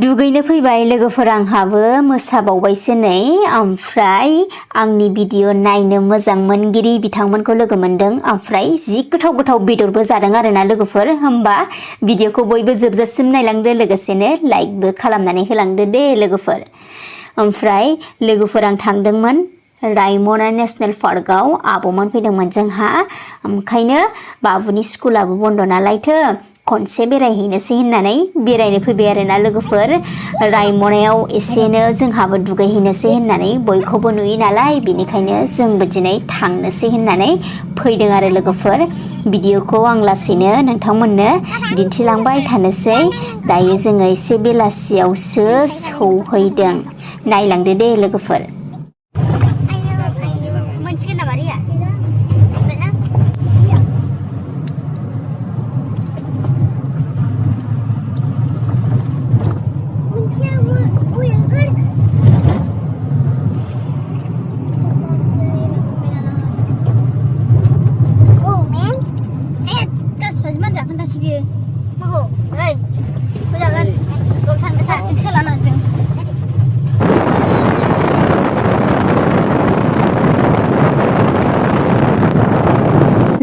दुगैनो फैबाय लोगोफोर आंहाबो मोसाबावबायसो नै ओमफ्राय आंनि भिडिअ नायनो मोजां मोनगिरि बिथांमोनखौ लोगो मोनदों ओमफ्राय जि गोथाव गोथाव बेदरबो जादों आरोना लोगोफोर होमबा भिडिअखौ बयबो जोबजासिम नायलांदो लोगोसेनो लाइकबो खालामनानै होलांदो दे लोगोफोर। ओमफ्राय लोगोफोर आं थांदोंमोन रायमना नेशनेल पार्कआव आब'मोन फैदोंमोन जोंहा ओंखायनो बाबुनि स्कुलाबो बन्द नालायथो खनसे बेरायहैनोसै होननानै बेरायनो फैबाय आरोना लोगोफोर रायमनायाव एसेनो जोंहाबो दुगैहैनोसै होननानै बयखौबो नुयो नालाय बेनिखायनो जोंबो दिनै थांनोसै होननानै फैदों आरो लोगोफोर भिडिअखौ आं लासैनो नोंथांमोननो दिन्थिलांबाय थानोसै दायो जोङो एसे बेलासियावसो सौहैदों नायलांदो दे लोगोफोर।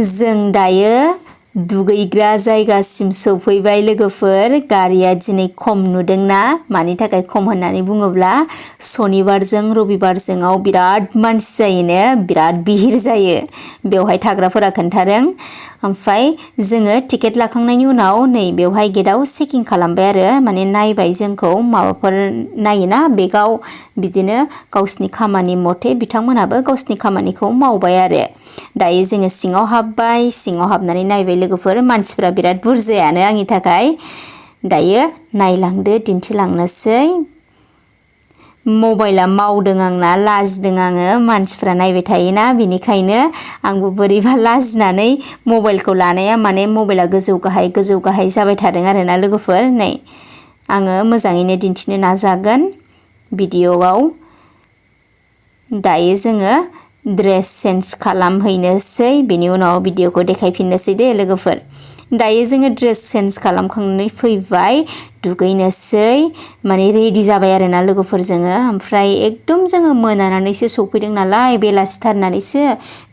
जों दायो दुगैग्रा जायगासिम सौफैबाय लोगोफोर गारिया दिनै खम नुदोंना मानि थाखाय खम होननानै बुङोब्ला सनिबारजों रबिबारजोंआव बिराद मानसि जायोनो बिराद बिहिर जायो बेवहाय थाग्राफोरा खोन्थादों ओमफ्राय जोङो टिकेट लाखांनायनि उनाव नै बेवहाय गेटआव चेकिं खालामबाय आरो माने नायबाय जोंखौ माबाफोर नायोना बेगाव बिदिनो गावसिनि खामानि मथे बिथांमोनाबो गावसिनि खामानिखौ मावबाय आरो दायो जोङो सिङाव हाबबाय सिङाव हाबनानै नायबाय लोगोफोर मानसिफ्रा बिराद बुरजायानो आंनि थाखाय दायो नायलांदो दिन्थिलांनोसै मबाइला मावदों आंना लाजिदों आङो मानसिफ्रा नायबाय थायोना बेनिखायनो आंबो बोरैबा लाजिनानै मबाइलखौ लानाया माने मबाइला गोजौ गाहाय जाबाय थादों आरोना लोगोफोर नै आङो मोजाङैनो दिन्थिनो नाजागोन भिडिअआव दायो जोङो ड्रेस चेन्ज खालामहैनोसै बेनि उनाव भिडिअखौ देखायफिननोसै दे लोगोफोर दायो जोङो ड्रेस चेन्ज खालामखांनानै फैबाय दुगैनोसै माने रेडि जाबाय आरोना लोगोफोर जोङो ओमफ्राय एकदम जोङो मोनानानैसो सौफैदों नालाय बेलासिथारनानैसो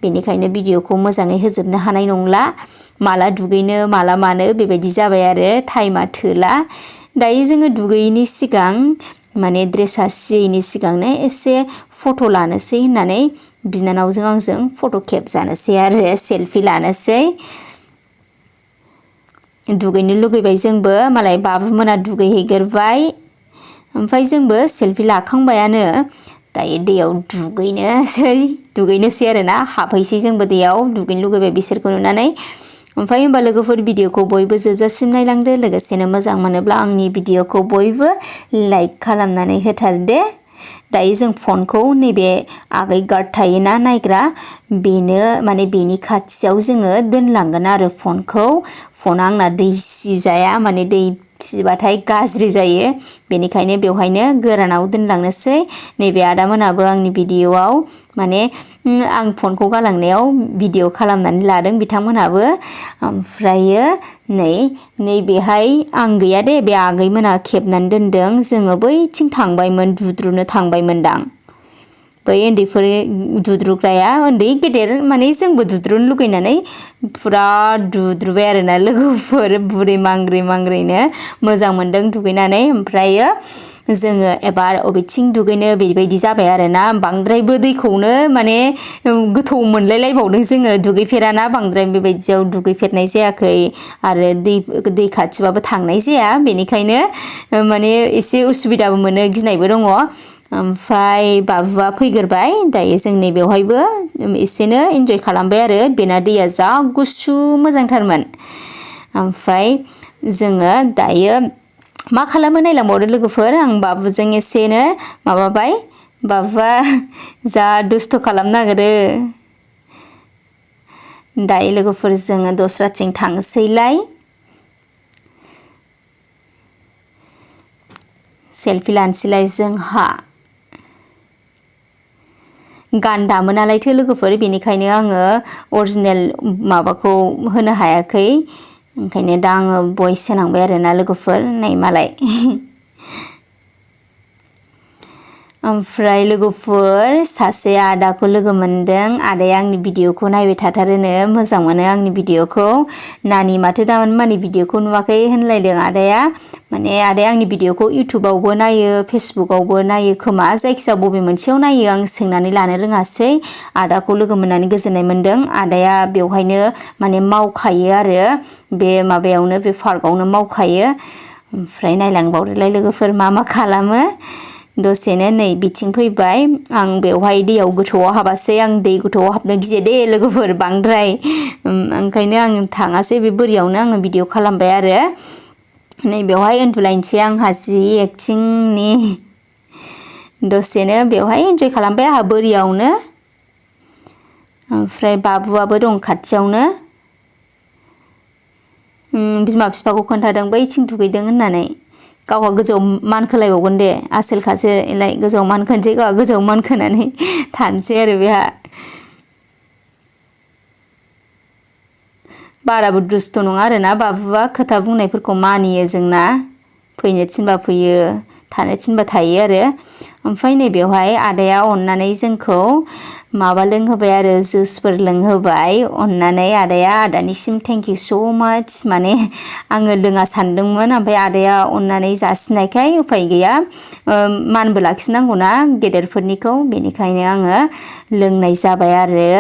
बेनिखायनो भिडिअखौ मोजाङै होजोबनो हानाय नंला माला दुगैनो माला मानो बेबायदि जाबाय आरो टाइमा थोला दायो जोङो दुगैयैनि सिगां माने ड्रेसा सियैनि सिगांनो एसे फट' लानोसै होननानै बिनानावजों आंजों फट' खेबजानोसै आरो सेलफि लानोसै दुगैनो लुगैबाय जोंबो मालाय बाबुमोना दुगैहैगोरबाय ओमफ्राय जोंबो सेलफि लाखांबायानो दायो दैयाव दुगैनोसै आरोना हाबहैसै जोंबो दैयाव दुगैनो लुगैबाय बिसोरखौ नुनानै ओमफ्राय होमबा लोगोफोर भिडिअखौ बयबो जोबजासिम नायलांदो लोगोसेनो मोजां मोनोब्ला आंनि भिडिअखौ बयबो लाइक खालामनानै होथारदे दायो जों फनखौ नैबे आगै गार्ड थायोना नायग्रा बेनो माने बेनि खाथियाव जोङो दोनलांगोन आरो फना आंना दै सिजाया माने दै सिबाथाय गाज्रि जायो बेनिखायनो बेवहायनो गोरानाव दोनलांनोसै नैबे आदामोनाबो आंनि भिडिअआव माने आं फनखौ गालांनायाव भिडिअ खालामनानै लादों बिथांमोनाबो ओमफ्रायो नैबेहाय आं गैया दे बे आगैमोना खेबनानै दोनदों जोङो बैथिं थांबायमोन दुद्रुनो थांबायमोनदां बै उन्दैफोर दुद्रुग्राया उन्दै गेदेर माने जोंबो दुद्रुनो लुगैनानै फुरा दुद्रुबाय आरोना लोगोफोर बुरै मांग्रिनो मोजां मोनदों दुगैनानै ओमफ्रायो जोङो एबार अबेथिं दुगैनो बेबायदि जाबाय आरोना बांद्रायबो दैखौनो माने गोथौ मोनलायलायबावदों जोङो दुगैफेराना बांद्राय बेबायदियाव दुगैफेरनाय जायाखै आरो दै खाथिबाबो थांनाय जाया बेनिखायनो माने एसे उसुबिदाबो मोनो गिनायबो दङ ओमफ्राय बाबुआ फैगोरबाय दायो जों नैबेवहायबो एसेनो इन्जय खालामबाय आरो बेना दैया जा गुसु मोजांथारमोन ओमफ्राय जोङो दायो मा खालामो नायलांबावदो लोगोफोर आं बाबुजों एसेनो माबाबाय बाबुआ जा दुस्थ' खालामनो नागिरो दायो लोगोफोर जोङो दस्राथिं थांसैलाय सेलफि लानोसैलाय जोंहा गान दामो नालायथो लोगोफोर बेनिखायनो आङो अरिजिनेल माबाखौ होनो हायाखै ओंखायनो दा आङो भइस होनांबाय आरोना लोगोफोर नै मालाय ओमफ्राय लोगोफोर सासे आदाखौ लोगो मोनदों। आदाया आंनि भिडिअखौ नायबाय थाथारोनो, मोजां मोनो आंनि भिडिअखौ। नानि माथो दामानि भिडिअखौ नुवाखै होनलायदों आदाया। माने आदाया आंनि भिडिअखौ इउटुबावबो नायो, फेसबुकआवबो नायो खोमा, जायखिजाया बबे मोनसेयाव नायो आं सोंनानै लानो रोङासै। आदाखौ लोगो मोननानै गोजोननाय मोनदों। आदाया बेवहायनो माने मावखायो आरो बे माबायावनो, बे पार्कआवनो मावखायो। ओमफ्राय नायलांबावदोलाय लोगोफोर मा खालामो। दसेनो नै बिथिं फैबाय। आं बेवहाय दैयाव गोथौआव हाबासै। आं दै गोथौआव हाबनो गियो दे लोगोफोर बांद्राय, ओंखायनो आं थाङासै। बे बोरियावनो आङो भिडिअ खालामबाय आरो। नै बेवहाय उन्दुलायनोसै आंहा जि एक्टिंनि। दसेनो बेवहाय एन्जय खालामबाय आंहा बोरियावनो। ओमफ्राय बाबुआबो दं खाथियावनो। बिमा बिफाखौ खोन्थादों बैथिं दुगैदों होननानै। गावहा गोजौआव मानखोलायबावगोन दे, आसोलखासो एलाय गोजौआव मानखोनोसै, गावहा गोजौआव मानखोनानै थानोसै आरो बेहा। बाराबो दुस्थ' नङा आरोना बाबुआ, खोथा बुंनायफोरखौ मानियो जोंना। फैनो थिनबा फैयो, थानो थिनबा थायो आरो। ओमफ्राय नै बेवहाय आदाया अननानै जोंखौ माबा लोंहोबाय आरो जुसफोर लोंहोबाय अननानै आदाया। आदानिसिम थेंकिउ स' माच। माने आङो लोङा सानदोंमोन, ओमफ्राय आदाया अननानै जासिनायखाय उफाय गैया, मानबो लाखिनांगौना गेदेरफोरनिखौ, बेनिखायनो आङो लोंनाय जाबाय आरो।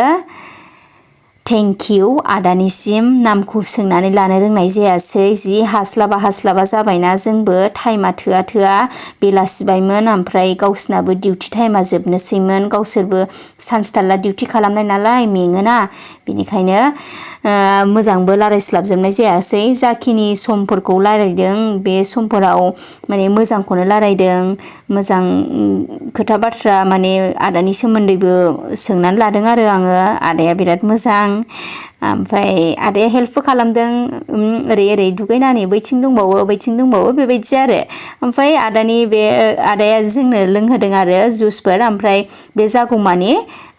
थेंकिउ आदानिसिम। नामखौ सोंनानै लानो रोंनाय जायासै, जि हास्लाबा जाबायना जोंबो, टाइमा थोआ बेलासिबायमोन। ओमफ्राय गावसिनाबो डिउटि टाइमा जोबनोसैमोन, गावसोरबो सानसेथारला डिउटि खालामनाय नालाय मेङोना, बेनिखायनो मोजांबो रायज्लायस्लाबजोबनाय जायासै। जाखिनि समफोरखौ रायज्लायदों बे समफोराव माने मोजांखौनो रायज्लायदों, मोजां खोथा बाथ्रा माने आदानि सोमोन्दैबो सोंनानै लादों आरो आङो। आदाया बिराद मोजां। ओमफ्राय आदाया हेल्पबो खालामदों, ओरै दुगैनानै बैथिं दंबावो बेबायदि आरो। ओमफ्राय आदाया जोंनो लोंहोदों आरो जुसफोर। ओमफ्राय बे जागौमानि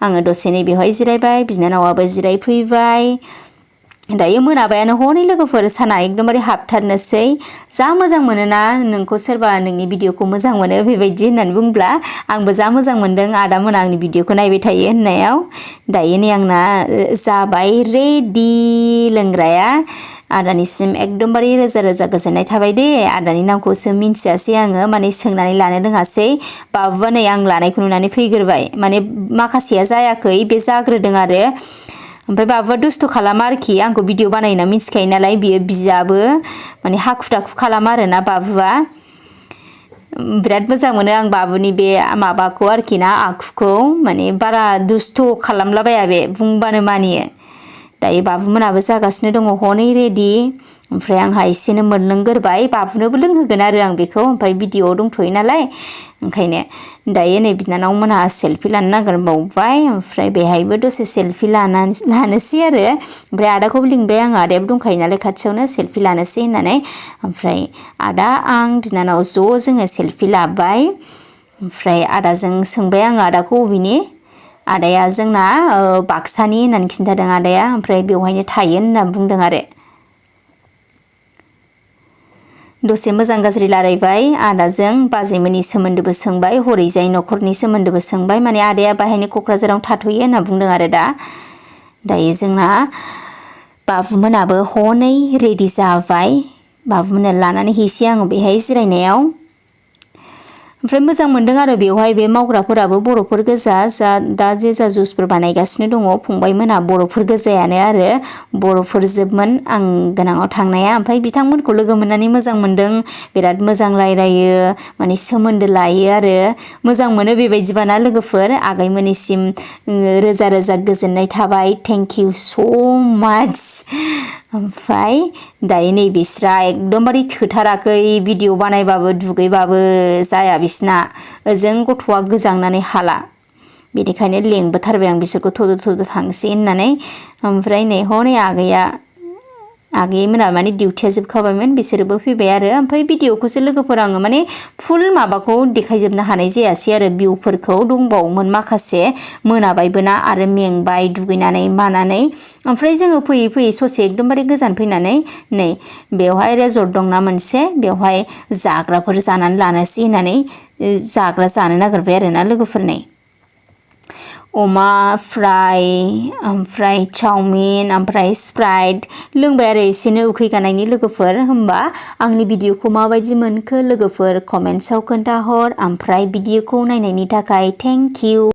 आङो दसे नै बेवहाय जिरायबाय, बिनानावाबो जिरायफैबाय। दायो मोनाबायानो हनै लोगोफोर, साना एकदमबारे हाबथारनोसै। जा मोजां मोनोना नोंखौ सोरबा नोंनि भिडिअखौ मोजां मोनो बेबायदि होननानै बुंब्ला, आंबो जा मोजां मोनदों आदा मोना आंनि भिडिअखौ नायबाय थायो होननायाव। दायो नै आंना जाबाय रेडि लोंग्राया। आदानिसिम एकदमबारे रोजा गोजोननाय थाबाय दे। आदानि नामखौसो मिन्थियासै आङो, माने सोंनानै लानो रोङासै। बाबुआ नै आं लानायखौ नुनानै फैग्रोबाय, माने माखासेया जायाखै, बे जाग्रोदों आरो। ओमफ्राय बाबुआ दुस्थ' खालामा आरोखि, आंखौ भिडिअ बानायना मिन्थिखायो नालाय, बियो बियाबो माने हाखु दाखु खालामा आरोना बाबुआ। बिराद मोजां मोनो आं बाबुनि बे माबाखौ आरोखि ना, आखुखौ। माने बारा दुस्थ' खालामलाबाया बे, बुंबानो मानियो। दायो बाबु मोनाबो जागासिनो दङ हनै रेडि। ओमफ्राय आंहा एसेनो मोनलोंगोरबाय, बाबुनोबो लोंहोगोन आरो आं बेखौ, ओमफ्राय भिडिअआव दंथ'यो नालाय ओंखायनो। दायो नै बिनानाव मोनहा सेल्फि लानो नागिरबावबाय, ओमफ्राय बेहायबो दसे सेल्फि लानोसै आरो। ओमफ्राय आदाखौबो लिंबाय आङो, आदायाबो दंखायो नालाय खाथियावनो, सेल्फि लानोसै होननानै। ओमफ्राय आदा आं बिनानाव ज' जोङो सेल्फि लाबाय। ओमफ्राय आदाजों सोंबाय आङो आदाखौ अबेनि। आदाया जोंना बाक्सानि होननानै खिन्थादों आदाया। ओमफ्राय बेवहायनो थायो होनना बुंदों आरो। दसे मोजां गाज्रि रायलायबाय आदाजों, बाजैमोननि सोमोन्दोबो सोंबाय, हरैजाय न'खरनि सोमोन्दोबो सोंबाय। माने आदाया बाहायनो क'क्राझाराव थाथ'यो होनना बुंदों आरो दा। दायो जोंना बाबुमोनाबो हनै रेडि जाबाय। बाबुमोननो लानानै हैसै आङो बेहाय जिरायनायाव। ओमफ्राय मोजां मोनदों आरो बेवहाय बे मावग्राफोराबो बर'फोर गोजा। दा जे जुसफोर बानायगासिनो दङ फंबायमोनहा बर'फोर गोजायानो आरो, बर'फोर जोबमोन आं गोनाङाव थांनाया। ओमफ्राय बिथांमोनखौ लोगो मोननानै मोजां मोनदों, बिराद मोजां रायलायो, माने सोमोन्दो लायो आरो। मोजां मोनो बेबायदिबाना लोगोफोर। आगैमोननिसिम रोजा गोजोननाय थाबाय, थेंकिउ स' माच। ओमफ्राय दायो नै बिस्रा एकदमबारे थोथाराखै, भिडिअ बानायबाबो दुगैबाबो जाया बिसना, ओजों गथ'आ गोजांनानै हाला। बेनिखायनो लेंबोथारबाय आं बिसोरखौ थ'द' थांसै होननानै। ओमफ्राय नै हनै आगैया आगै मोना माने डिउटिया जोबखाबायमोन बिसोरबो फैबाय आरो ओमफ्राय भिडिअखौसो लोगोफोर आङो माने फुल माबाखौ देखायजोबनो हानाय जायासै आरो भिउफोरखौ दंबावोमोन माखासे मोनाबायबोना आरो मेंबाय दुगैनानै मानानै ओमफ्राय जोङो फैयै फैयै ससे एकदमबारे गोजान फैनानै नै बेवहाय रेजर्ट दंना मोनसे बेवहाय जाग्राफोर जानानै लानोसै होननानै जाग्रा जानो नागिरबाय आरोना लोगोफोरनि अमा फ्राय ओमफ्राय चाउमिन ओमफ्राय स्प्राइट लोंबाय आरो एसेनो उखैगानायनि लोगोफोर होमबा आंनि भिडिअखौ माबायदि मोनखो लोगोफोर कमेन्ट्सआव खोन्थाहर ओमफ्राय भिडिअखौ नायनायनि थाखाय थेंक इउ।